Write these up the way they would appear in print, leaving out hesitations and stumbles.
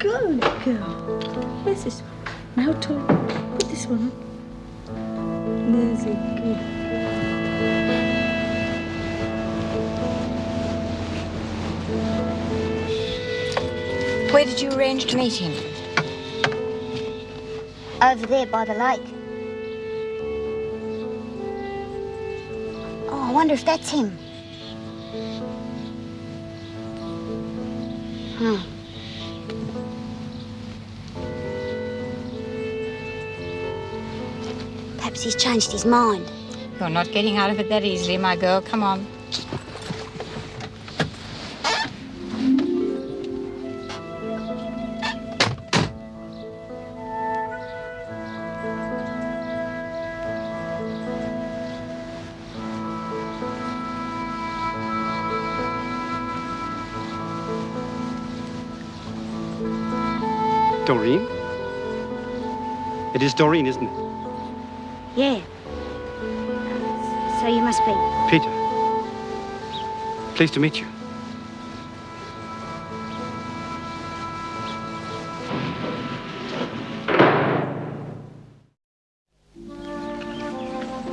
Good girl. Where's this one? Now, Tom, put this one on. There's it. Good. Where did you arrange to meet him? Over there by the lake. Oh, I wonder if that's him. Perhaps he's changed his mind. You're not getting out of it that easily, my girl. Come on. Doreen? It is Doreen, isn't it? Yeah. So you must be... Peter. Pleased to meet you.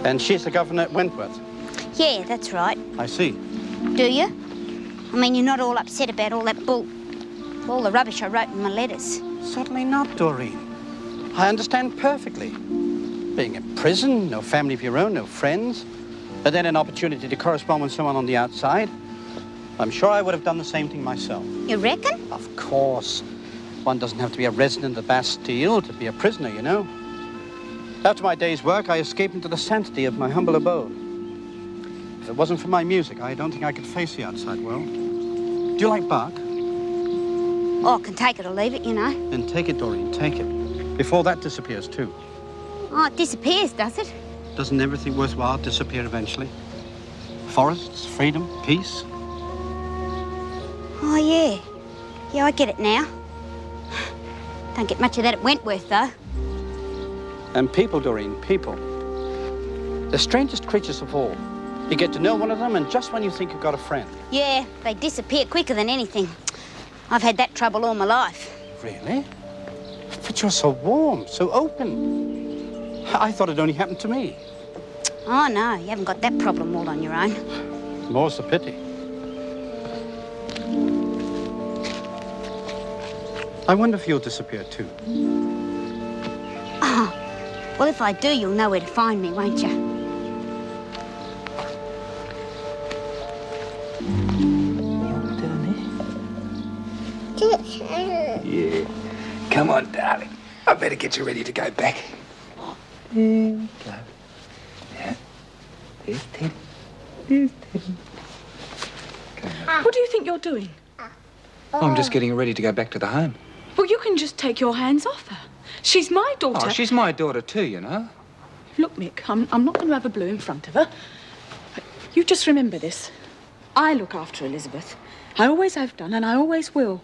And she's the governor at Wentworth? Yeah, that's right. I see. Do you? I mean, you're not all upset about all that all the rubbish I wrote in my letters. Certainly not, Doreen. I understand perfectly. Being in prison, no family of your own, no friends, and then an opportunity to correspond with someone on the outside. I'm sure I would have done the same thing myself. You reckon? Of course. One doesn't have to be a resident of the Bastille to be a prisoner, you know. After my day's work, I escape into the sanctity of my humble abode. If it wasn't for my music, I don't think I could face the outside world. Do you like Bach? Oh, I can take it or leave it, you know. Then take it, Doreen, take it. Before that disappears, too. Oh, it disappears, does it? Doesn't everything worthwhile disappear eventually? Forests, freedom, peace. Oh, yeah. Yeah, I get it now. Don't get much of that at Wentworth, though. And people, Doreen, people. The strangest creatures of all. You get to know one of them, and just when you think you've got a friend. Yeah, they disappear quicker than anything. I've had that trouble all my life. Really? But you're so warm, so open. I thought it only happened to me. Oh, no, you haven't got that problem all on your own. More's the pity. I wonder if you'll disappear, too. Oh, well, if I do, you'll know where to find me, won't you? Yeah. Come on, darling. I better get you ready to go back. There we go. Yeah. There's Teddy. There's Teddy. What do you think you're doing? I'm just getting ready to go back to the home. Well, you can just take your hands off her. She's my daughter. Oh, she's my daughter too, you know. Look, Mick, I'm not going to have a blue in front of her. But you just remember this. I look after Elizabeth. I always have done, and I always will.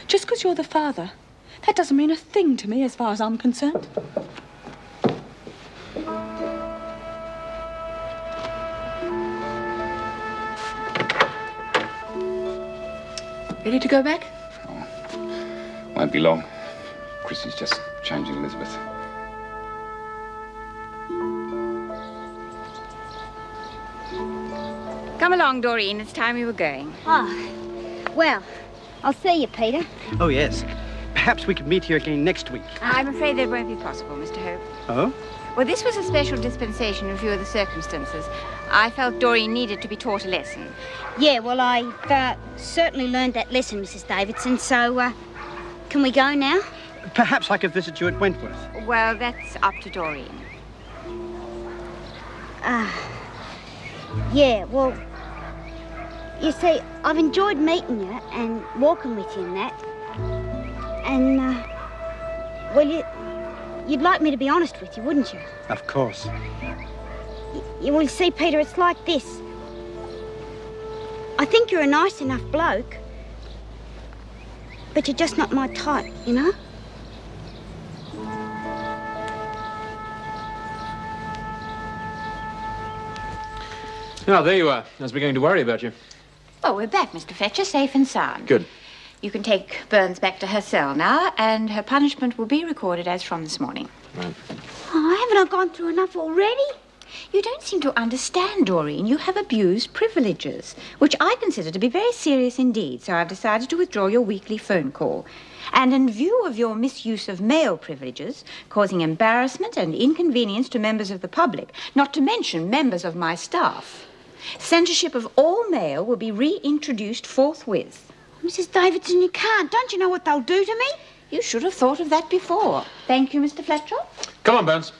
Just because you're the father, that doesn't mean a thing to me as far as I'm concerned. Ready to go back? Oh, won't be long. Chrissy's just changing Elizabeth. Come along, Doreen. It's time we were going. Oh, well, I'll see you, Peter. Oh, yes. Perhaps we could meet here again next week. I'm afraid that won't be possible, Mr. Hope. Oh? Well, this was a special dispensation in view of the circumstances. I felt Doreen needed to be taught a lesson. Yeah, well, I've certainly learned that lesson, Mrs. Davidson, so, can we go now? Perhaps I could visit you at Wentworth. Well, that's up to Doreen. Yeah, well, you see, I've enjoyed meeting you and walking with you and that. And, well, you'd like me to be honest with you, wouldn't you? Of course. You will see, Peter, it's like this. I think you're a nice enough bloke, but you're just not my type, you know? Oh, there you are. I was beginning to worry about you. Oh, we're back, Mr. Fletcher, safe and sound. Good. You can take Burns back to her cell now, and her punishment will be recorded as from this morning. Right. Oh, haven't I gone through enough already? You don't seem to understand, Doreen. You have abused privileges, which I consider to be very serious indeed, so I've decided to withdraw your weekly phone call. And in view of your misuse of male privileges, causing embarrassment and inconvenience to members of the public, not to mention members of my staff, censorship of all male will be reintroduced forthwith. Mrs. Davidson, you can't. Don't you know what they'll do to me? You should have thought of that before. Thank you, Mr. Fletcher. Come on, Burns.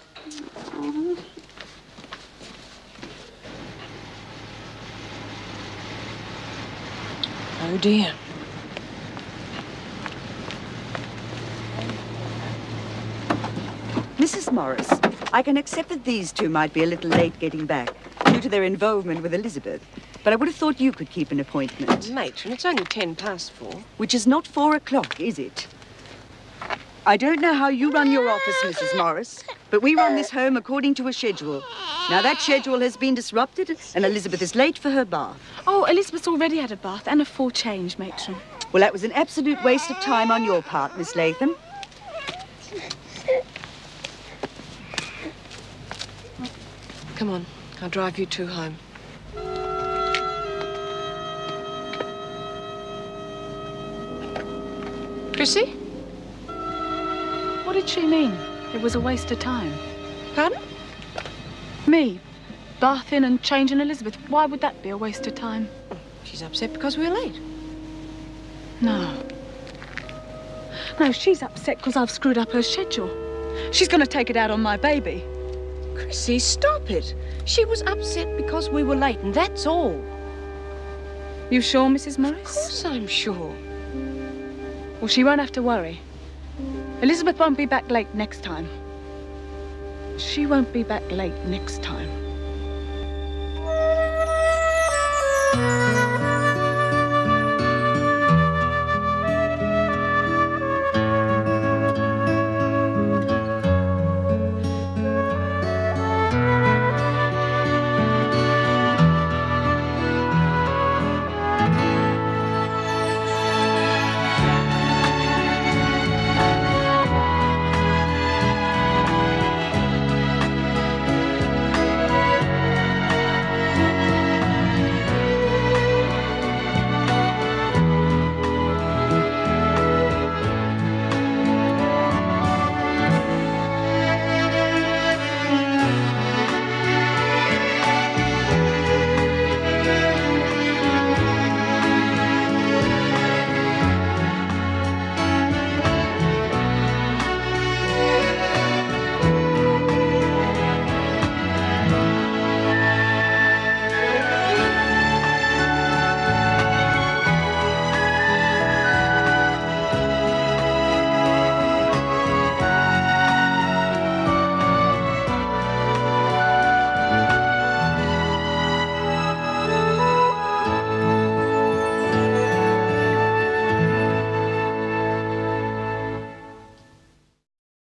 Oh, dear. Mrs. Morris, I can accept that these two might be a little late getting back due to their involvement with Elizabeth, but I would have thought you could keep an appointment. Matron, it's only 4:10. Which is not 4 o'clock, is it? I don't know how you run your office, Mrs. Morris, but we run this home according to a schedule. Now, that schedule has been disrupted, and Elizabeth is late for her bath. Oh, Elizabeth's already had a bath and a full change, matron. Well, that was an absolute waste of time on your part, Miss Latham. Come on, I'll drive you two home. Chrissy? What did she mean? It was a waste of time. Pardon? Me, bathing and changing Elizabeth. Why would that be a waste of time? She's upset because we're late. No. No, she's upset because I've screwed up her schedule. She's going to take it out on my baby. Chrissy, stop it. She was upset because we were late, and that's all. You sure, Mrs. Of Morris? course I'm sure. Well, she won't have to worry. Elizabeth won't be back late next time. She won't be back late next time.